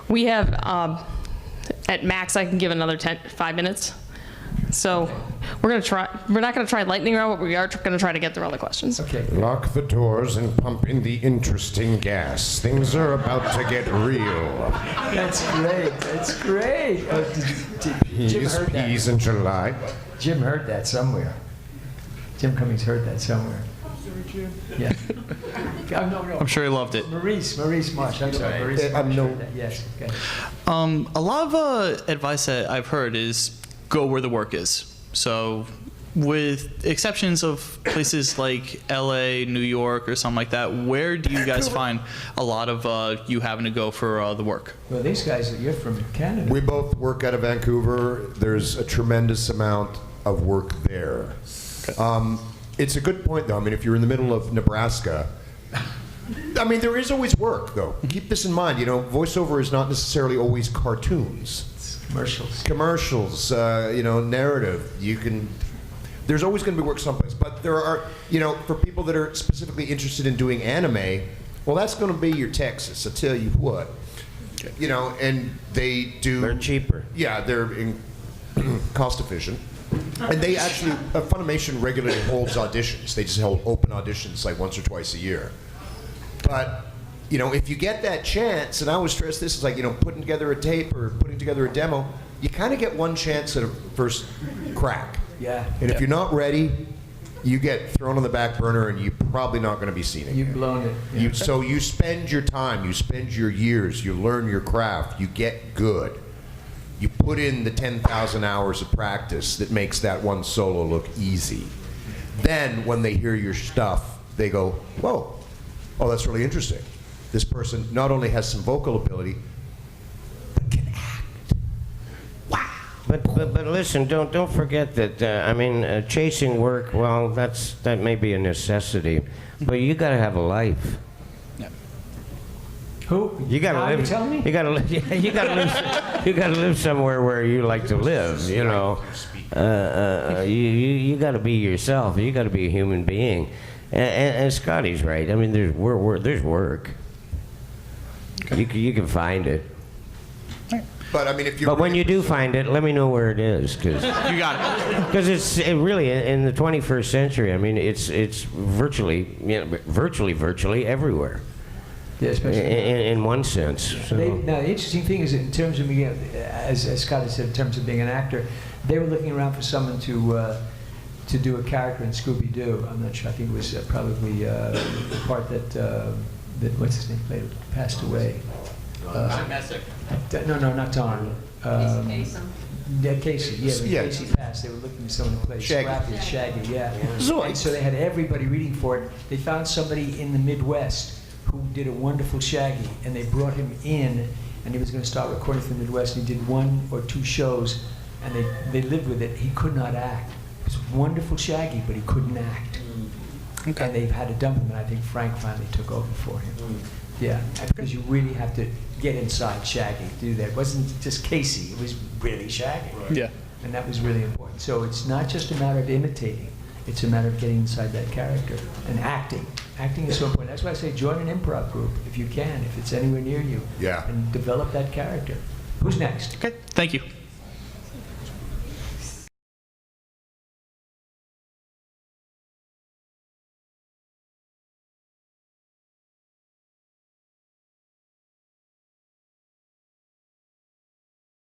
We have, at max, I can give another 5 minutes. So we're not going to try lightning round, but we are going to try to get through all the questions. Okay. Lock the doors and pump in the interesting gas. Things are about to get real. That's great. That's great. Jim heard that. Peas in July. Jim heard that somewhere. Jim Cummings heard that somewhere. Yeah. Oh, no. I'm sure he loved it. Maurice Marsh. I'm sorry. Maurice Marsh heard that. Yes. Okay. A lot of advice that I've heard is go where the work is. So with exceptions of places like LA, New York, or something like that, where do you guys find a lot of you having to go for the work? Well, these guys, you're from Canada. We both work out of Vancouver. There's a tremendous amount of work there. Okay. It's a good point, though. I mean, if you're in the middle of Nebraska, I mean, there is always work, though. Keep this in mind. You know, voiceover is not necessarily always cartoons. Commercials, you know, narrative. There's always going to be work someplace. But there are, you know, for people that are specifically interested in doing anime, well, that's going to be your Texas. I tell you what. Okay. You know, and they're cheaper. Yeah, they're cost efficient. And they actually, Funimation regularly holds auditions. They just hold open auditions like once or twice a year. But, you know, if you get that chance, and I always stress this, is like, you know, putting together a tape or putting together a demo, you kind of get one chance at a first crack. Yeah. And if you're not ready, you get thrown on the back burner and you're probably not going to be seen again. You've blown it. Yeah. So you spend your time, you spend your years, you learn your craft, you get good. You put in the 10,000 hours of practice that makes that one solo look easy. Then when they hear your stuff, they go, whoa, oh, that's really interesting. This person not only has some vocal ability, but can act. Wow. But listen, don't forget that, I mean, chasing work, well, that may be a necessity, but you got to have a life. Who? You gotta now live. You tell me? You gotta live. You gotta live. You gotta live somewhere where you like to live. You know, you gotta be yourself. You gotta be a human being. And Scotty's right. I mean, there's work. You can find it. But I mean, if you. But when you do find it, let me know where it is, because You got it. because it's really in the 21st century. I mean, it's virtually, you know, virtually everywhere. Yeah, especially in one sense. So. Now, the interesting thing is, in terms of being, as Scott has said, in terms of being an actor, they were looking around for someone to do a character in Scooby-Doo. I'm not sure. I think it was probably the part that what's his name played, passed away. Tom Messick. No, not Tom. Casey. Yeah, Casey. Yeah, when Yeah. Casey passed, they were looking for someone to play Shaggy. Shaggy. Yeah. And so they had everybody reading for it. They found somebody in the Midwest who did a wonderful Shaggy, and they brought him in, and he was going to start recording for the Midwest, and he did 1 or 2 shows, and they lived with it. He could not act. It was a wonderful Shaggy, but he couldn't act. Okay. And they've had to dump him, and I think Frank finally took over for him. Yeah, because you really have to get inside Shaggy to do that. It wasn't just Casey, it was really Shaggy. Right. Yeah. And that was really important. So it's not just a matter of imitating, it's a matter of getting inside that character and acting. Acting is so important. That's why I say join an improv group if you can, if it's anywhere near you. Yeah. And develop that character. Who's next? Okay, thank you.